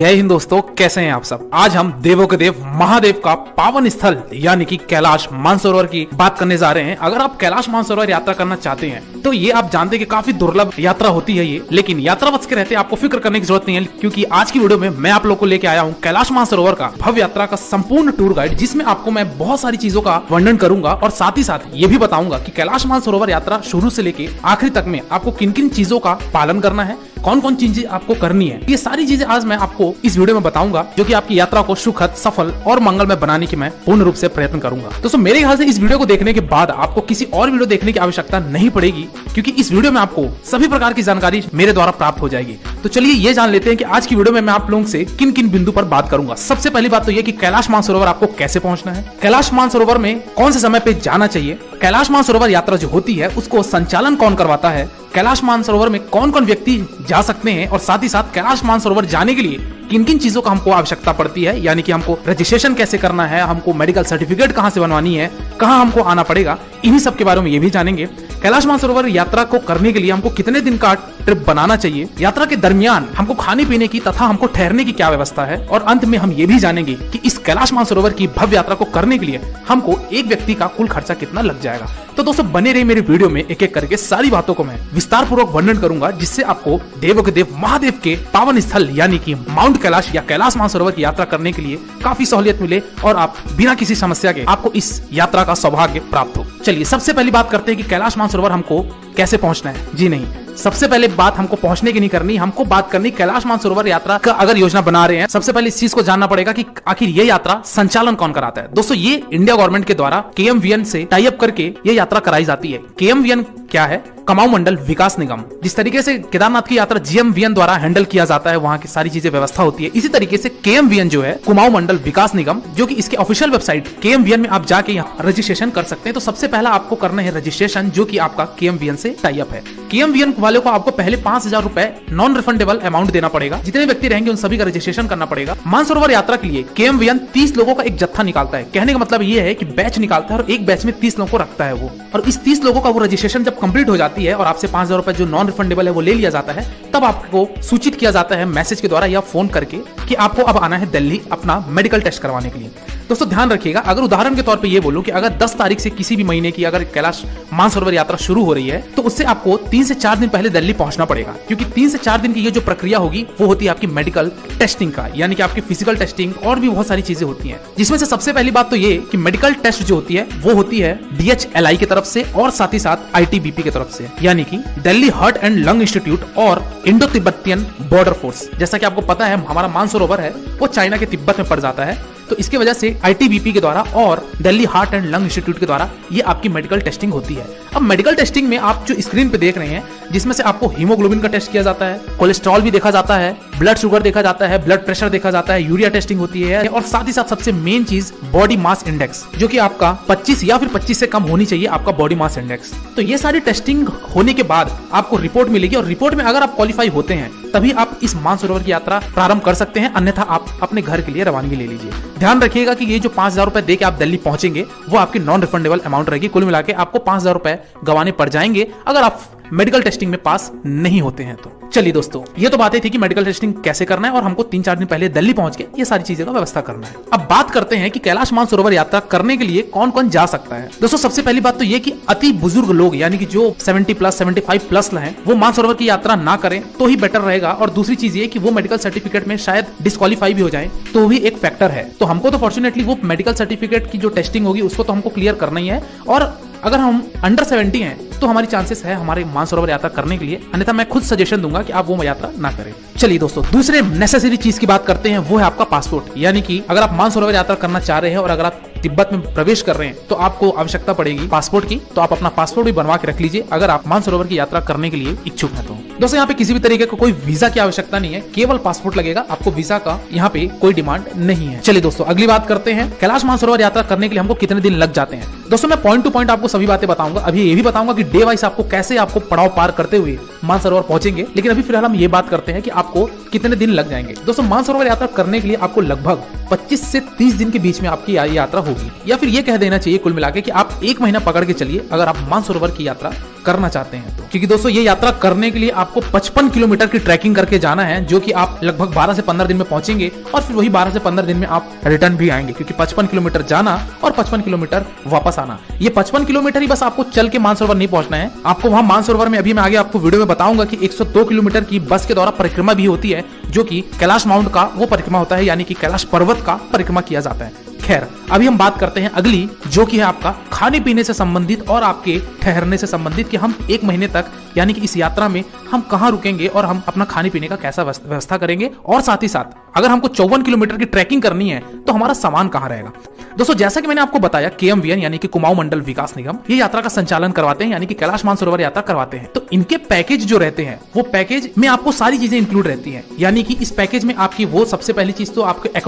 जय हिंद दोस्तों, कैसे हैं आप सब। आज हम देवों के देव महादेव का पावन स्थल यानी कि कैलाश मानसरोवर की बात करने जा रहे हैं। अगर आप कैलाश मानसरोवर यात्रा करना चाहते हैं तो ये आप जानते हैं कि काफी दुर्लभ यात्रा होती है ये, लेकिन यात्रा वत्स के रहते आपको फिक्र करने की जरूरत नहीं है, क्योंकि आज की वीडियो में मैं आप लोग को लेके आया हूँ कैलाश मानसरोवर का भव्य यात्रा का संपूर्ण टूर गाइड, जिसमें आपको मैं बहुत सारी चीजों का वर्णन करूंगा और साथ ही साथ ये भी बताऊंगा कि कैलाश मानसरोवर यात्रा शुरू से लेके आखिरी तक में आपको किन किन चीजों का पालन करना है, कौन कौन चीजें आपको करनी है। ये सारी चीजें आज मैं आपको इस वीडियो में बताऊंगा, जो कि आपकी यात्रा को सुखद, सफल और मंगलमय बनाने की मैं पूर्ण रूप से प्रयत्न करूंगा। दोस्तों मेरे ख्याल से इस वीडियो को देखने के बाद आपको किसी और वीडियो देखने की आवश्यकता नहीं पड़ेगी, क्योंकि इस वीडियो में आपको सभी प्रकार की जानकारी मेरे द्वारा प्राप्त हो जाएगी। तो चलिए ये जान लेते हैं कि आज की वीडियो में मैं आप लोगों से किन किन बिंदु पर बात करूंगा। सबसे पहली बात तो ये कि कैलाश मानसरोवर आपको कैसे पहुंचना है, कैलाश मानसरोवर में कौन से समय पे जाना चाहिए, कैलाश मानसरोवर यात्रा जो होती है उसको संचालन कौन करवाता है, कैलाश मानसरोवर में कौन कौन व्यक्ति जा सकते हैं, और साथ ही साथ कैलाश मानसरोवर जाने के लिए किन किन चीजों का हमको आवश्यकता पड़ती है, यानी कि हमको रजिस्ट्रेशन कैसे करना है, हमको मेडिकल सर्टिफिकेट कहां से बनवानी है, कहां हमको आना पड़ेगा, इन्हीं सब के बारे में ये भी जानेंगे। कैलाश मानसरोवर यात्रा को करने के लिए हमको कितने दिन का ट्रिप बनाना चाहिए, यात्रा के दरमियान हमको खाने पीने की तथा हमको ठहरने की क्या व्यवस्था है, और अंत में हम ये भी जानेंगे कि इस कैलाश मानसरोवर की भव्य यात्रा को करने के लिए हमको एक व्यक्ति का कुल खर्चा कितना लग जाएगा। तो दोस्तों बने रहे मेरे वीडियो में, एक एक करके सारी बातों को मैं विस्तार पूर्वक वर्णन करूंगा, जिससे आपको देवों के देव महादेव के पावन स्थल यानी कि माउंट कैलाश या कैलाश मानसरोवर की यात्रा करने के लिए काफी सहूलियत मिले और आप बिना किसी समस्या के आपको इस यात्रा का सौभाग्य प्राप्त हो। चलिए सबसे पहली बात करते हैं कि कैलाश मानसरोवर हमको कैसे पहुंचना है। जी नहीं, सबसे पहले बात हमको पहुंचने की नहीं करनी, हमको बात करनी कैलाश मानसरोवर यात्रा का अगर योजना बना रहे हैं, सबसे पहले इस चीज को जानना पड़ेगा कि आखिर ये यात्रा संचालन कौन कराता है। दोस्तों ये इंडिया गवर्नमेंट के द्वारा KMVN से टाई अप करके ये यात्रा कराई जाती है। KMVN क्या है? कुमाऊं मंडल विकास निगम। जिस तरीके से केदारनाथ की यात्रा GMVN द्वारा हैंडल किया जाता है, वहां की सारी चीजें व्यवस्था होती है, इसी तरीके से KMVN जो है कुमाऊं मंडल विकास निगम, जो कि इसके ऑफिशियल वेबसाइट KMVN में आप जाके यहाँ रजिस्ट्रेशन कर सकते हैं। तो सबसे पहला आपको करना है रजिस्ट्रेशन, जो कि आपका KMVN से टाई अप है। KMVN वाले को आपको पहले 5,000 रुपए नॉन रिफंडेबल अमाउंट देना पड़ेगा। जितने व्यक्ति रहेंगे उन सभी का रजिस्ट्रेशन करना पड़ेगा। मानसरोवर यात्रा के लिए KMVN 30 लोगों का एक जत्था निकालता है। कहने का मतलब ये है कि बैच निकालता है और एक बैच में 30 लोगों को रखता है वो, और इस 30 लोगों का वो रजिस्ट्रेशन जब कंप्लीट हो जाती है और आपसे 5,000 रुपए जो नॉन रिफंडेबल है वो ले लिया जाता है, तब आपको सूचित किया जाता है मैसेज के द्वारा या फोन करके कि आपको अब आना है दिल्ली अपना मेडिकल टेस्ट करवाने के लिए। दोस्तों ध्यान रखिएगा, अगर उदाहरण के तौर पे ये बोलूं कि अगर 10 तारीख से किसी भी महीने की अगर कैलाश मानसरोवर यात्रा शुरू हो रही है, तो उससे आपको 3 से 4 दिन पहले दिल्ली पहुंचना पड़ेगा, क्योंकि 3 से 4 दिन की ये जो प्रक्रिया होगी वो होती है आपकी मेडिकल टेस्टिंग का, यानी कि आपकी फिजिकल टेस्टिंग और भी बहुत सारी चीजें होती हैं, जिसमें से सबसे पहली बात तो ये कि मेडिकल टेस्ट जो होती है वो होती है DHLI की तरफ से और साथ ही साथ ITBP की तरफ से, यानी कि Delhi heart and lung institute और इंडो तिब्बतियन बॉर्डर फोर्स। जैसा कि आपको पता है हमारा मानसरोवर है वो चाइना के तिब्बत में पड़ जाता है, तो इसके वजह से ITBP के द्वारा और Delhi heart and lung institute के द्वारा ये आपकी मेडिकल टेस्टिंग होती है। अब मेडिकल टेस्टिंग में आप जो स्क्रीन पे देख रहे हैं, जिसमें से आपको हीमोग्लोबिन का टेस्ट किया जाता है, कोलेस्ट्रॉल भी देखा जाता है, ब्लड शुगर देखा जाता है, ब्लड प्रेशर देखा जाता है, यूरिया टेस्टिंग होती है, और साथ ही साथ सबसे मेन चीज बॉडी मास इंडेक्स, जो कि आपका 25 या फिर 25 से कम होनी चाहिए आपका बॉडी मास इंडेक्स। तो ये सारी टेस्टिंग होने के बाद आपको रिपोर्ट मिलेगी, और रिपोर्ट में अगर आप क्वालिफाई होते हैं तभी आप इस मानसरोवर की यात्रा प्रारंभ कर सकते हैं, अन्यथा आप अपने घर के लिए रवानगी ले लीजिए। ध्यान रखिएगा कि ये जो 5,000 रुपए दे के आप दिल्ली पहुंचेंगे वो आपकी नॉन रिफंडेबल अमाउंट रहेगी। कुल मिला के आपको 5,000 रुपए गंवाने पड़ जाएंगे अगर आप मेडिकल टेस्टिंग में पास नहीं होते हैं तो। चलिए दोस्तों ये तो बातें थी कि मेडिकल टेस्टिंग कैसे करना है और हमको 3-4 दिन पहले दिल्ली पहुंच के ये सारी चीजें का व्यवस्था करना है। अब बात करते हैं कि कैलाश मानसरोवर यात्रा करने के लिए कौन कौन जा सकता है। दोस्तों सबसे पहली बात तो ये कि अति बुजुर्ग लोग, यानी कि जो 70 प्लस 75 प्लस हैं, वो मानसरोवर की यात्रा ना करें तो ही बेटर रहेगा। और दूसरी चीज ये कि वो मेडिकल सर्टिफिकेट में शायद डिस्क्वालीफाई भी हो जाए तो भी एक फैक्टर है। तो हमको तो फॉर्चुनेटली वो मेडिकल सर्टिफिकेट की जो टेस्टिंग होगी उसको तो हमको क्लियर करना ही है, और अगर हम अंडर 70 हैं तो हमारी चांसेस है हमारे मानसरोवर यात्रा करने के लिए, अन्यथा मैं खुद सजेशन दूंगा कि आप वो यात्रा ना करें। चलिए दोस्तों दूसरे नेसेसरी चीज की बात करते हैं, वो है आपका पासपोर्ट। यानी कि अगर आप मानसरोवर यात्रा करना चाह रहे हैं और अगर आप तिब्बत में प्रवेश कर रहे हैं तो आपको आवश्यकता पड़ेगी पासपोर्ट की, तो आप अपना पासपोर्ट भी बनवा के रख लीजिए अगर आप मानसरोवर की यात्रा करने के लिए इच्छुक हैं तो। दोस्तों यहाँ पे किसी भी तरीके का कोई वीजा की आवश्यकता नहीं है, केवल पासपोर्ट लगेगा, आपको वीजा का यहाँ पे कोई डिमांड नहीं है। चलिए दोस्तों अगली बात करते हैं कैलाश मानसरोवर यात्रा करने के लिए हमको कितने दिन लग जाते हैं। दोस्तों मैं पॉइंट टू पॉइंट आपको सभी बातें बताऊंगा। अभी ये भी बताऊंगा कि डे वाइज आपको कैसे आपको पड़ाव पार करते हुए मानसरोवर पहुंचेंगे। लेकिन अभी फिलहाल हम ये बात करते हैं कि आपको कितने दिन लग जाएंगे। दोस्तों मानसरोवर यात्रा करने के लिए आपको लगभग 25 से 30 दिन के बीच में आपकी यात्रा होगी, या फिर ये कह देना चाहिए कुल मिला के कि आप 1 महीना पकड़ के चलिए अगर आप मानसरोवर की यात्रा करना चाहते हैं तो। क्योंकि दोस्तों ये यात्रा करने के लिए आपको 55 किलोमीटर की ट्रैकिंग करके जाना है, जो कि आप लगभग 12 से 15 दिन में पहुंचेंगे और फिर वही 12 से 15 दिन में आप रिटर्न भी आएंगे। क्योंकि 55 किलोमीटर जाना और 55 किलोमीटर वापस आना, ये 55 किलोमीटर ही बस आपको चल के मानसरोवर नहीं पहुंचना है। आपको वहां मानसरोवर में, अभी मैं आगे आपको वीडियो में बताऊंगा कि 102 किलोमीटर की बस के द्वारा परिक्रमा भी होती है, जो कि कैलाश माउंट का वो परिक्रमा होता है, यानी कि कैलाश पर्वत का परिक्रमा किया जाता है। खैर अभी हम बात करते हैं अगली, जो कि है आपका खाने पीने से संबंधित और आपके ठहरने से संबंधित, कि हम 1 महीने तक यानी कि इस यात्रा में हम कहां रुकेंगे और हम अपना खाने पीने का कैसा व्यवस्था करेंगे। और साथ ही साथ अगर हमको 54 किलोमीटर की ट्रैकिंग करनी है तो हमारा सामान कहां रहेगा। दोस्तों जैसा कि मैंने आपको बताया, KMVN यानी कि कुमाऊं मंडल विकास निगम ये यात्रा का संचालन करवाते हैं, यानी कि कैलाश मानसरोवर यात्रा करवाते हैं। तो इनके पैकेज जो रहते हैं वो पैकेज में आपको सारी चीजें इंक्लूड रहती हैं। यानी कि इस पैकेज में आपकी वो सबसे पहली चीज तो आपके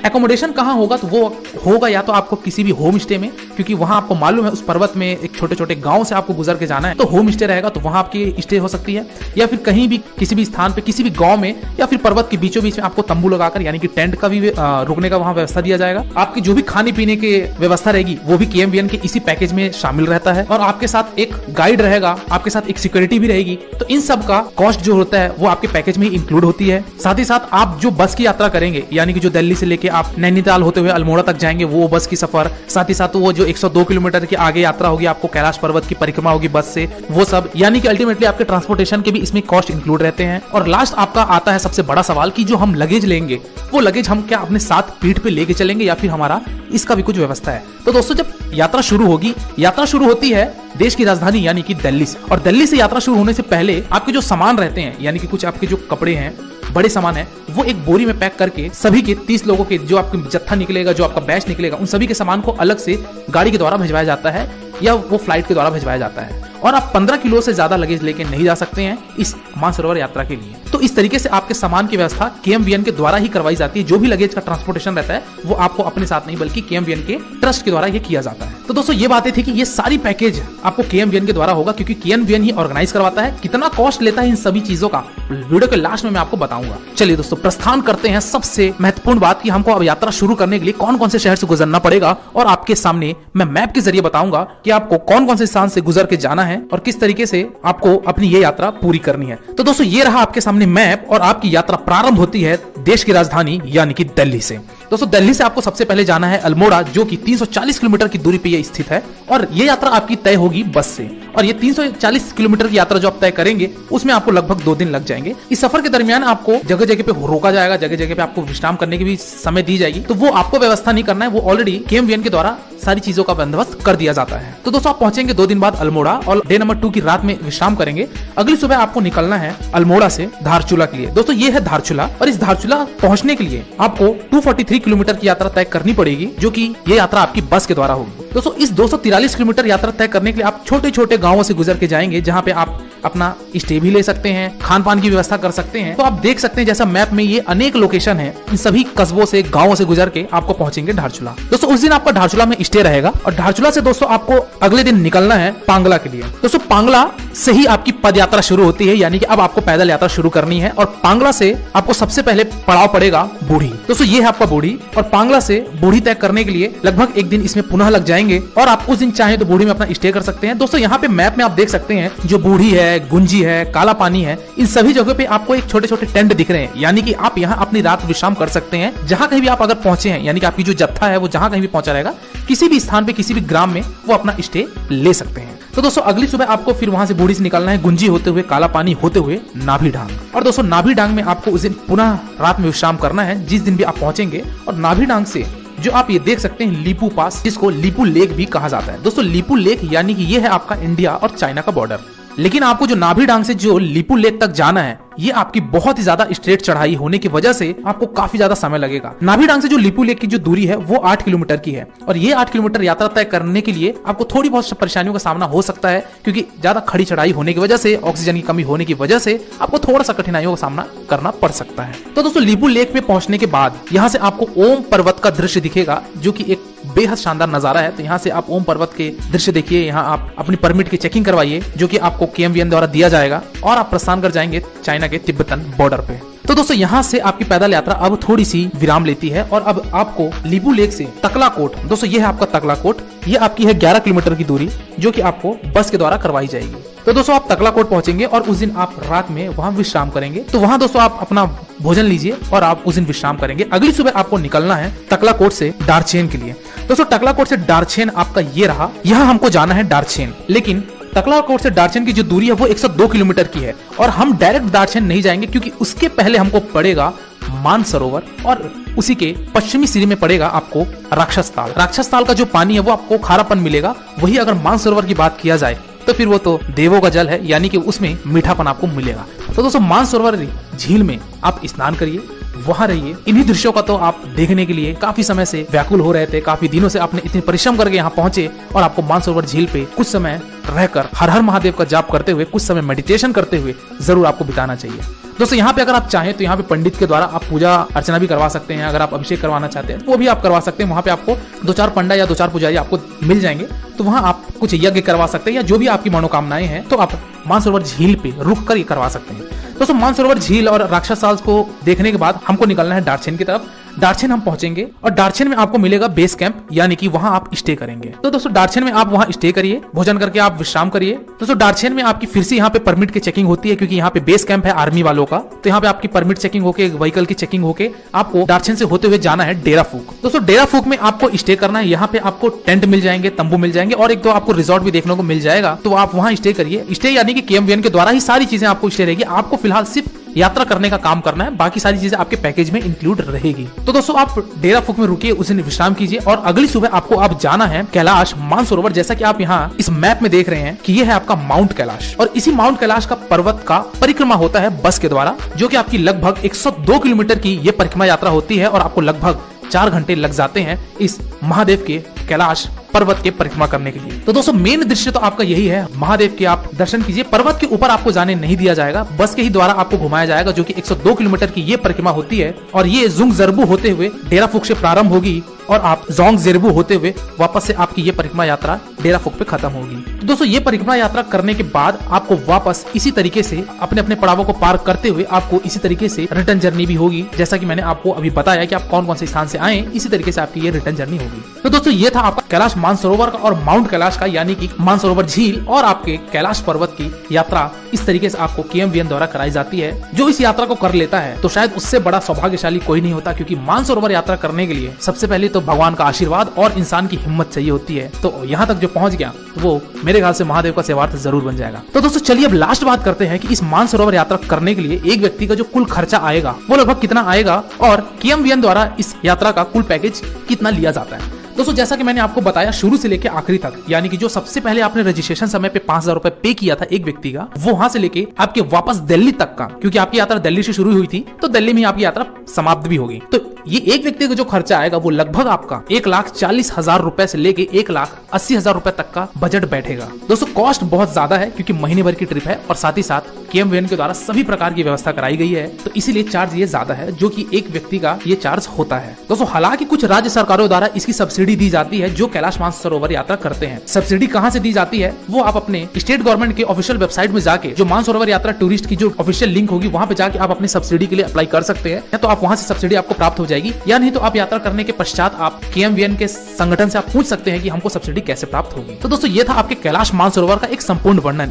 एकोमोडेशन कहाँ होगा, तो वो होगा या तो आपको किसी भी होम स्टे में, क्योंकि वहां आपको मालूम है उस पर्वत में एक छोटे छोटे गांव से आपको गुजर के जाना है, तो होम स्टे रहेगा, तो वहां आपकी स्टे हो सकती है। या फिर कहीं भी किसी भी स्थान पे किसी भी गांव में या फिर पर्वत के बीचों बीच में आपको तंबू लगाकर यानी कि टेंट का भी रुकने का वहां व्यवस्था दिया जाएगा। आपकी जो भी खाने पीने की व्यवस्था रहेगी वो भी KMVN के इसी पैकेज में शामिल रहता है। और आपके साथ एक गाइड रहेगा, आपके साथ एक सिक्योरिटी भी रहेगी। तो इन सब का कॉस्ट जो होता है वो आपके पैकेज में इंक्लूड होती है। साथ ही साथ आप जो बस की यात्रा करेंगे, यानी कि जो दिल्ली से लेके आप नैनीताल होते हुए अल्मोड़ा तक जाएंगे, वो बस की सफर, साथ ही साथ वो जो 102 किलोमीटर की आगे यात्रा होगी, आपको कैलाश पर्वत की परिक्रमा होगी बस से, वो सब, यानी कि अल्टीमेटली आपके ट्रांसपोर्टेशन के भी इसमें कॉस्ट इंक्लूड रहते हैं। और लास्ट आपका आता है सबसे बड़ा सवाल कि जो हम लगेज लेंगे वो लगेज हम क्या अपने साथ पीठ पे लेके चलेंगे या फिर हमारा इसका भी कुछ व्यवस्था है। तो दोस्तों जब यात्रा शुरू होगी, यात्रा शुरू होती है देश की राजधानी यानी कि दिल्ली से, और दिल्ली से यात्रा शुरू होने से पहले आपके जो सामान रहते हैं, यानी कि कुछ आपके जो कपड़े हैं, बड़े सामान है, वो एक बोरी में पैक करके सभी के 30 लोगों के जो आपका जत्था निकलेगा, जो आपका बैच निकलेगा, उन सभी के सामान को अलग से गाड़ी के द्वारा भिजवाया जाता है या वो फ्लाइट के द्वारा भिजवाया जाता है। और आप 15 किलो से ज्यादा लगेज लेके नहीं जा सकते हैं इस मानसरोवर यात्रा के लिए। तो इस तरीके से आपके सामान की व्यवस्था KMVN के द्वारा ही करवाई जाती है। जो भी लगेज का ट्रांसपोर्टेशन रहता है वो आपको अपने साथ नहीं बल्कि KMVN के ट्रस्ट के द्वारा ये किया जाता है। तो दोस्तों ये बातें थी कि ये सारी पैकेज आपको KMVN के द्वारा होगा, क्योंकि KMVN ही ऑर्गेनाइज करवाता है। कितना कॉस्ट लेता है इन सभी चीजों का वीडियो के लास्ट में मैं आपको बताऊंगा। चलिए दोस्तों प्रस्थान करते हैं। सबसे महत्वपूर्ण बात कि हमको अब यात्रा शुरू करने के लिए कौन कौन से शहर से गुजरना पड़ेगा, और आपके सामने मैं मैप के जरिए बताऊंगा कि आपको कौन कौन से स्थान से गुजर के जाना है और किस तरीके से आपको अपनी ये यात्रा पूरी करनी है। तो दोस्तों ये रहा आपके सामने मैप, और आपकी यात्रा प्रारंभ होती है देश की राजधानी यानी कि दिल्ली से। दोस्तों दिल्ली से आपको सबसे पहले जाना है अल्मोड़ा, जो कि 340 किलोमीटर की दूरी पे ये स्थित है, और ये यात्रा आपकी तय होगी बस से। और ये 340 किलोमीटर की यात्रा जो आप तय करेंगे उसमें आपको लगभग 2 दिन लग जाएंगे। इस सफर के दरमियान आपको जगह जगह पे रोका जाएगा, जगह जगह पे आपको विश्राम करने की भी समय दी जाएगी। तो वो आपको व्यवस्था नहीं करना है, वो ऑलरेडी KMVN के द्वारा सारी चीजों का बंदोबस्त कर दिया जाता है। तो दोस्तों आप पहुंचेंगे 2 दिन बाद अल्मोड़ा और डे नंबर 2 की रात में विश्राम करेंगे। अगली सुबह आपको निकलना है अल्मोड़ा से धारचूला के लिए। दोस्तों ये है धारचूला, और इस धारचूला पहुंचने के लिए आपको 243 किलोमीटर की यात्रा तय करनी पड़ेगी, जो कि ये यात्रा आपकी बस के द्वारा होगी। दोस्तों इस 243 किलोमीटर यात्रा तय करने के लिए आप छोटे छोटे गांवों से गुजर के जाएंगे, जहां पे आप अपना स्टे भी ले सकते हैं, खान पान की व्यवस्था कर सकते हैं। तो आप देख सकते हैं जैसा मैप में ये अनेक लोकेशन है, इन सभी कस्बों से गांवों से गुजर के आपको पहुंचेंगे धारचूला। दोस्तों उस दिन आपका धारचूला में स्टे रहेगा, और धारचूला से दोस्तों आपको अगले दिन निकलना है पांगला के लिए। दोस्तों पांगला से ही आपकी पद यात्रा शुरू होती है, यानी कि अब आपको पैदल यात्रा शुरू करनी है। और पांगला से आपको सबसे पहले पड़ाव पड़ेगा बूढ़ी। दोस्तों ये है आपका बूढ़ी, और पांगला से बूढ़ी तय करने के लिए लगभग 1 दिन इसमें पुनः लग जाएंगे, और आप उस दिन चाहे तो बूढ़ी में अपना स्टे कर सकते हैं। दोस्तों यहाँ पे मैप में आप देख सकते हैं जो बूढ़ी है, गुंजी है, काला पानी है, इन सभी जगह पे आपको एक छोटे छोटे टेंट दिख रहे हैं, यानी कि आप यहाँ अपनी रात विश्राम कर सकते हैं। जहां कहीं भी आप अगर पहुंचे हैं, यानी कि आपकी जो जत्था है वो जहां कहीं भी पहुंचा रहेगा, किसी भी स्थान पे किसी भी ग्राम में वो अपना स्टे ले सकते हैं। तो दोस्तों अगली सुबह आपको फिर वहां से बूढ़ी से निकलना है, गुंजी होते हुए, काला पानी होते हुए नाभी डांग। और दोस्तों नाभी डांग में आपको उस दिन पुनः रात में विश्राम करना है, जिस दिन भी आप पहुंचेंगे। और नाभी डांग से जो आप ये देख सकते हैं लीपू पास, जिसको लीपू लेक भी कहा जाता है। दोस्तों लीपू लेक यानी कि ये है आपका इंडिया और चाइना का बॉर्डर। लेकिन आपको जो नाभी डांग से जो लीपू लेक तक जाना है, ये आपकी बहुत ही ज्यादा स्ट्रेट चढ़ाई होने की वजह से आपको काफी ज्यादा समय लगेगा। नाभी डांग से जो लीपू लेक की जो दूरी है वो 8 किलोमीटर की है, और ये 8 किलोमीटर यात्रा तय करने के लिए आपको थोड़ी बहुत परेशानियों का सामना हो सकता है, क्योंकि ज्यादा खड़ी चढ़ाई होने की वजह से, ऑक्सीजन की कमी होने की वजह से आपको थोड़ा सा कठिनाइयों का सामना करना पड़ सकता है। तो दोस्तों लीपू लेक पे पहुंचने के बाद यहाँ से आपको ओम पर्वत का दृश्य दिखेगा, जो कि एक बेहद शानदार नजारा है। तो यहाँ से आप ओम पर्वत के दृश्य देखिए, यहाँ आप अपनी परमिट की चेकिंग करवाइए जो कि आपको KMVN द्वारा दिया जाएगा और आप प्रस्थान कर जाएंगे चाइना के तिब्बतन बॉर्डर पे। तो दोस्तों यहाँ से आपकी पैदल यात्रा अब थोड़ी सी विराम लेती है और अब आपको लीबू लेक से तकलाकोट, दोस्तों ये है आपका तकलाकोट, ये आपकी है 11 किलोमीटर की दूरी जो कि आपको बस के द्वारा करवाई जाएगी। तो दोस्तों आप तकलाकोट पहुंचेंगे और उस दिन आप रात में वहां विश्राम करेंगे। तो वहां दोस्तों आप अपना भोजन लीजिए और आप उस दिन विश्राम करेंगे। अगली सुबह आपको निकलना है तकलाकोट से डारचेन के लिए। दोस्तों टकलाकोट से डारचेन आपका ये रहा, यहाँ हमको जाना है डारचेन, लेकिन तकलाकोट से डारचेन की जो दूरी है वो 102 किलोमीटर की है और हम डायरेक्ट डारचेन नहीं जाएंगे क्योंकि उसके पहले हमको पड़ेगा मानसरोवर और उसी के पश्चिमी सिरे में पड़ेगा आपको राक्षस ताल। राक्षस ताल का जो पानी है वो आपको खारापन मिलेगा। वही अगर मानसरोवर की बात किया जाए तो फिर वो तो देवों का जल है, यानी कि उसमें मीठापन आपको मिलेगा। तो दोस्तों मानसरोवर झील में आप स्नान करिए, वहां रहिए। इन्हीं दृश्यों का तो आप देखने के लिए काफी समय से व्याकुल हो रहे थे, काफी दिनों से आपने इतने परिश्रम करके यहाँ पहुंचे और आपको मानसरोवर झील पे कुछ समय रहकर हर हर महादेव का जाप करते हुए, कुछ समय मेडिटेशन करते हुए जरूर आपको बिताना चाहिए। दोस्तों यहाँ पे अगर आप चाहें तो यहाँ पे पंडित के द्वारा आप पूजा अर्चना भी करवा सकते हैं। अगर आप अभिषेक करवाना चाहते हैं तो वो भी आप करवा सकते हैं। वहाँ पे आपको 2-4 पंडा या 2-4 पुजारी आपको मिल जाएंगे, तो वहाँ आप कुछ यज्ञ करवा सकते हैं या जो भी आपकी मनोकामनाएं हैं तो आप मानसरोवर झील पे रुक कर ये करवा सकते हैं। दोस्तों मानसरोवर झील और राक्षस ताल को देखने के बाद हमको निकलना है डारचेन की तरफ। डारचेन हम पहुंचेंगे और डारचेन में आपको मिलेगा बेस कैंप, यानी कि वहां आप स्टे करेंगे। तो दोस्तों डारचेन में आप वहां स्टे करिए, भोजन करके आप विश्राम करिए। दोस्तों डारचेन में आपकी फिर से यहाँ पे परमिट की चेकिंग होती है क्योंकि यहाँ पे बेस कैंप है आर्मी वालों का। तो यहाँ पे आपकी परमिट चेकिंग होके, व्हीकल की चेकिंग होके आपको डारचेन से होते हुए जाना है डेरा फूक। दोस्तों डेरा फूक में आपको स्टे करना है। यहाँ पे आपको टेंट मिल जाएंगे, तंबू मिल जाएंगे और एक दो आपको रिजॉर्ट भी देखने को मिल जाएगा। तो आप वहाँ स्टे करिए। स्टे यानी कि KMVN के द्वारा ही सारी चीजें आपको स्टे रहेगी। आपको फिलहाल सिर्फ यात्रा करने का काम करना है, बाकी सारी चीजें आपके पैकेज में इंक्लूड रहेगी। तो दोस्तों आप डेरा फूक में रुकिए, उस दिन विश्राम कीजिए और अगली सुबह आपको आप जाना है कैलाश मानसरोवर। जैसा कि आप यहाँ इस मैप में देख रहे हैं कि ये है आपका माउंट कैलाश और इसी माउंट कैलाश का पर्वत का परिक्रमा होता है बस के द्वारा, जो कि आपकी लगभग 102 किलोमीटर की ये परिक्रमा यात्रा होती है और आपको लगभग 4 घंटे लग जाते हैं इस महादेव के कैलाश पर्वत के परिक्रमा करने के लिए। तो दोस्तों मेन दृश्य तो आपका यही है, महादेव के आप दर्शन कीजिए। पर्वत के ऊपर आपको जाने नहीं दिया जाएगा, बस के ही द्वारा आपको घुमाया जाएगा, जो कि 102 किलोमीटर की ये परिक्रमा होती है और ये जुंग जरबू होते हुए डेरा फूक से प्रारंभ होगी और आप जोंग जेरबू होते हुए वापस से आपकी ये परिक्रमा यात्रा डेरा फूक पे खत्म होगी। तो दोस्तों ये परिक्रमा यात्रा करने के बाद आपको वापस इसी तरीके से अपने अपने पड़ावों को पार करते हुए आपको इसी तरीके से रिटर्न जर्नी भी होगी। जैसा कि मैंने आपको अभी बताया कि आप कौन कौन से स्थान से आए, इसी तरीके से आपकी ये रिटर्न जर्नी होगी। तो दोस्तों ये था आपका कैलाश मानसरोवर का और माउंट कैलाश का, यानी कि मानसरोवर झील और आपके कैलाश पर्वत की यात्रा इस तरीके से आपको KMVN द्वारा कराई जाती है। जो इस यात्रा को कर लेता है तो शायद उससे बड़ा सौभाग्यशाली कोई नहीं होता, क्योंकि मानसरोवर यात्रा करने के लिए सबसे पहले तो भगवान का आशीर्वाद और इंसान की हिम्मत चाहिए होती है। तो यहाँ तक जो पहुंच गया तो वो मेरे ख्याल से महादेव का सेवार्थ जरूर बन जाएगा। तो दोस्तों चलिए अब लास्ट बात करते हैं कि इस मानसरोवर यात्रा करने के लिए एक व्यक्ति का जो कुल खर्चा आएगा वो लगभग कितना आएगा और KMVN द्वारा इस यात्रा का कुल पैकेज कितना लिया जाता है। दोस्तों जैसा कि मैंने आपको बताया शुरू से लेके आखिरी तक, यानी कि जो सबसे पहले आपने रजिस्ट्रेशन समय पे 5,000 रुपए पे किया था एक व्यक्ति का, वो वहां से लेके आपके वापस दिल्ली तक का, क्योंकि आपकी यात्रा दिल्ली से शुरू हुई थी तो दिल्ली में आपकी यात्रा समाप्त भी होगी। तो ये एक व्यक्ति का जो खर्चा आएगा वो लगभग आपका 1,40,000 रुपए से लेके 1,80,000 रुपए तक का बजट बैठेगा। दोस्तों कॉस्ट बहुत ज्यादा है क्योंकि महीने भर की ट्रिप है और साथ ही साथ KMVN के द्वारा सभी प्रकार की व्यवस्था कराई गई है, तो इसीलिए चार्ज ये ज्यादा है, जो कि एक व्यक्ति का ये चार्ज होता है। दोस्तों हालांकि कुछ राज्य सरकारों द्वारा इसकी सब्सिडी दी जाती है जो कैलाश मानसरोवर यात्रा करते हैं। सब्सिडी कहाँ से दी जाती है वो आप अपने स्टेट गवर्नमेंट के ऑफिशियल वेबसाइट में जाके, जो मानसरोवर यात्रा टूरिस्ट की जो ऑफिशियल लिंक होगी वहाँ पे जाके आप अपनी सब्सिडी के लिए अप्लाई कर सकते हैं, या तो आप वहाँ से सब्सिडी आपको प्राप्त हो जाएगी, या नहीं तो आप यात्रा करने के पश्चात आप KMVN के संगठन से आप पूछ सकते हैं कि हमको सब्सिडी कैसे प्राप्त होगी। तो दोस्तों ये था आपके कैलाश मानसरोवर का एक संपूर्ण वर्णन।